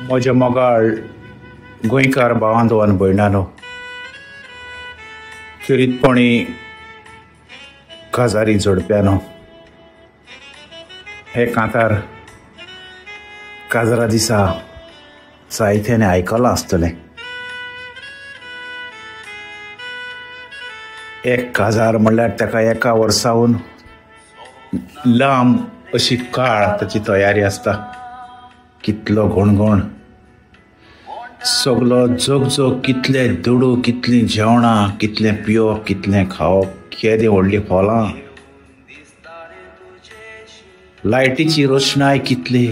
म्हज्या मोगाळ गोंयकार भावांदो आनी भयणानो, खेरीतपणी काजारी जोडप्यानो, हे कांतार काजरा दिसा जायत्याने आयकलां आसतलें. एक काजार म्हणल्यार ताका एका वर्साहून लांब अशी काळ ताची तयारी आसता. कितलो घोणघोण, सगलो जोग कितले दुडू, कितलीं जेवणां, कितलें पिवप, कितलें खावप, केदें व्हडलीं फॉलां, लायटीची रोशनाय कितली,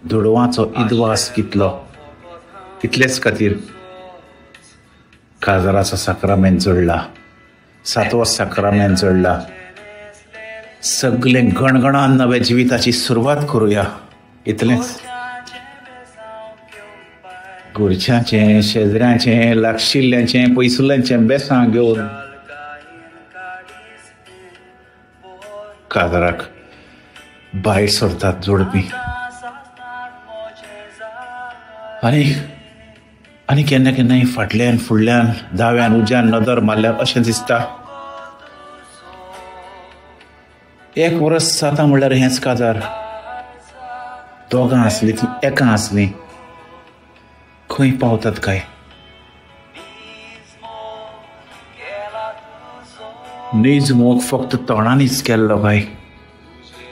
दुडवांचो इदवास कितलो. इतलेच खातीर काजाराचो साक्रामेंत जोडला, 7वो साक्रामेंत जोडला. सगळें गणगणान नव्या जिविताची सुरवात करुया. इतलेंच. घरच्यांचें, शेजऱ्यांचें, लागशिल्ल्यांचें, पयसुल्ल्यांचें बेसां घेवन काजाराक भायर सरतात जोडपी. आनी केन्ना केन्नाय फाटल्यान फुडल्यान दाव्यान उज्यान नदर मारल्यार अशें दिसता, एक वर्स जाता म्हणल्यार हेंच काजार दोगां आसलीं तीं एका आसलीं. खंय पावतात काय? नीज मोग फक्त तोंडांनीच केल्लो काय?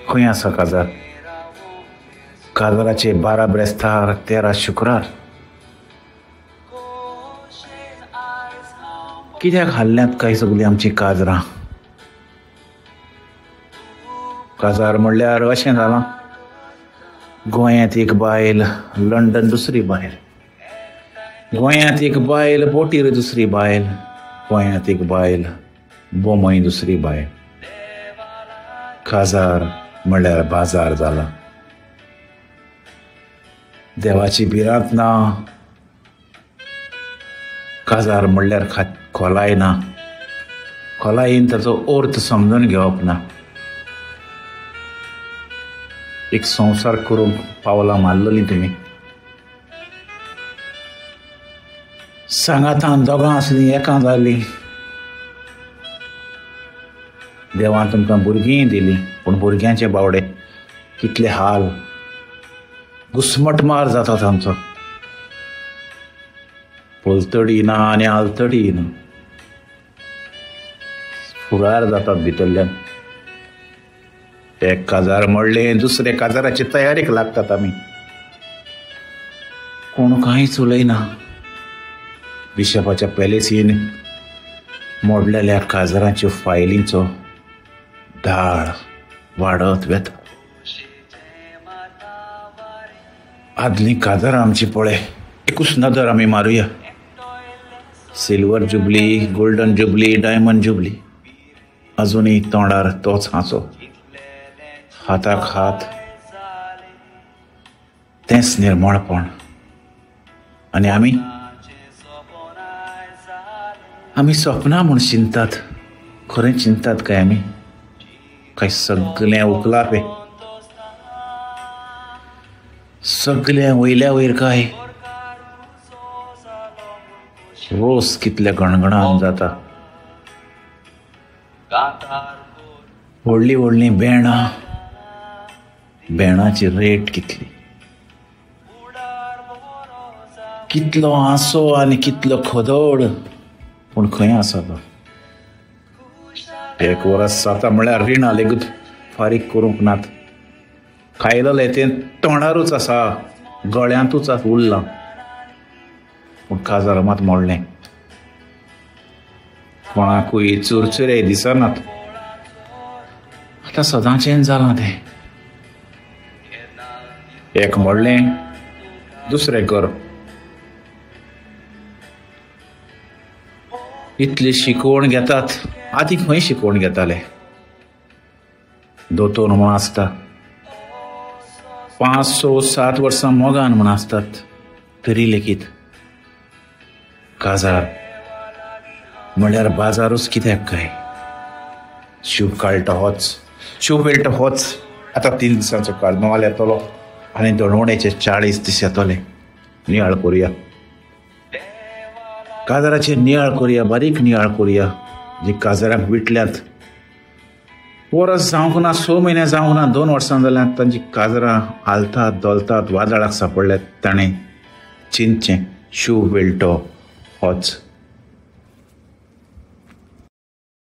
खंय आसा काजार? काजाराचे 12 ब्रेस्तार, 13 शुक्रार. कित्याक हाल्ल्यांत काय सगळीं आमची काजरां? काजार म्हणल्यार अशें जालां, गोंयांत एक बायल, लंडन दुसरी बायल. गोंयांत एक बायल, बोटीर दुसरी बायल. गोंयांत एक बायल, बोमय दुसरी बायल. काजार म्हणल्यार बाजार जाला. देवाची भिरांत ना. काजार म्हणल्यार खोलाय ना. खोलायेन ताचो अर्थ समजून घेवप ना. एक संवसार करूंक पावलां मारलेलीं तुमी. सांगातान दोगां आसलीं एका जालीं. देवान तुमकां भुरगीं दिलीं, पूण भुरग्यांचे बावडे कितले हाल, घुस्मट मार जाता तांचो. पलतडी ना आनी आलतडी ना. फुडार जातात भितरल्यान. एक काजार मोडलें, दुसरे काजाराचे तयारेक लागतात आमी. कोण कांयच उलयना. बिशपाच्या पॅलेसीन मोडलेल्या काजारांच्यो फायलींचो दाळ वाडत वेता. आदलीं काजारां आमची पळय, एकूच नदर आमी मारुया. Silver jubilee, golden jubilee, diamond jubilee. अजुनूय तोंडार तोच हांसो, हाताक हात, तेंच निर्मळपण. आनी आमी सपनां म्हूण चिंतात. खरें चिंतात काय आमी? काय सगळें उकलापे? सगळें वयल्या वयर काय? रोस कितल्या गणगणान जाता. व्हडलीं व्हडलीं बेणां, बेणाची रेट कितली. कितलो आंसो आनी कितलो खोदोड, पूण खंय आसा तो? एक वर्स जाता म्हणल्यार रिणां लेगीत फारीक करूंक नात. खायलेलें तें तोंडारूच आसा, गळ्यांतूच उरलां. पूण काजार मात मोडलें. कोणाकूय चुरचुरे दिसनात. आतां सदांचें जालां तें. एक मोडलें, दुसरें कर. इतली शिकवण घेतात. आदी खंय शिकवण घेताले? दोतोर म्हूण आसता, 5, 6, 7 वर्सां मोगान म्हूण आसतात. तरी लेगीत काजार म्हणल्यार बाजारूच कित्याक काय? शुभ काळटो होच, शुभ वेळटो होच. आतां 3 दिसांचो कार्नवाल येतलो. आनी दोणवणेचे 40 दीस येतले. नियाळ करुया, काजराचेर नियाळ करुया, बारीक नियाळ करुया. जी काजरांक विटल्यात, वर्स जावंक ना, 6 म्हयने जावंक ना, 2 वर्सां जाल्यात तांची काजरां हालतात दोलतात, वादळाक सांपडल्यात. ताणें चिंतचें, शू विल टॉक होच